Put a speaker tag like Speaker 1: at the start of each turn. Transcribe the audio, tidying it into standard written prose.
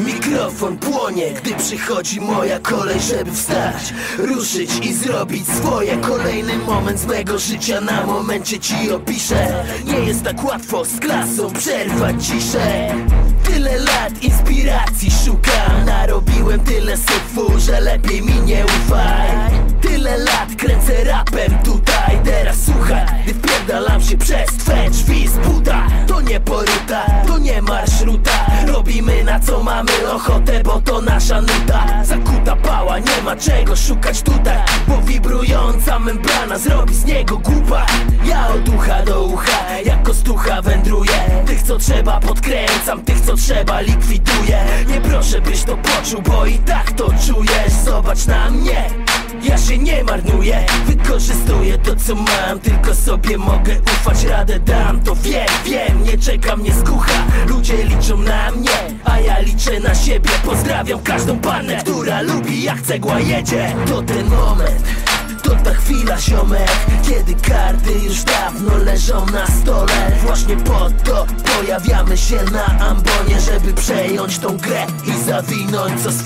Speaker 1: Mikrofon płonie, gdy przychodzi moja kolej, żeby wstać, ruszyć i zrobić swoje. Kolejny moment z mego życia na momencie ci opiszę. Nie jest tak łatwo z klasą przerwać ciszę. Tyle lat inspiracji szukam, narobiłem tyle syfu, że lepiej mi nie ufaj. Tyle lat kręcę rapem tutaj, teraz słuchaj, gdy wpierdalam się przez twe drzwi z buta. To nie poruta, to nie marszruta, robimy na co mamy ochotę, bo to nasza nuta. Zakuta pała, nie ma czego szukać tutaj, bo wibrująca membrana zrobi z niego głupa. Ja od ucha do ucha, jak kostucha wędruję. Tych co trzeba podkręcam, tych co trzeba likwiduję. Nie proszę byś to poczuł, bo i tak to czujesz. Zobacz na mnie, ja się nie marnuję, wykorzystuję to co mam, tylko sobie mogę ufać, radę dam, to wiem, nie czeka mnie skucha. Ludzie liczą na mnie, a ja liczę na siebie. Pozdrawiam każdą pannę, która lubi jak cegła jedzie. To ten moment, to ta chwila ziomek, kiedy karty już dawno leżą na stole. Właśnie po to pojawiamy się na ambonie, żeby przejąć tą grę i zawinąć co swoje.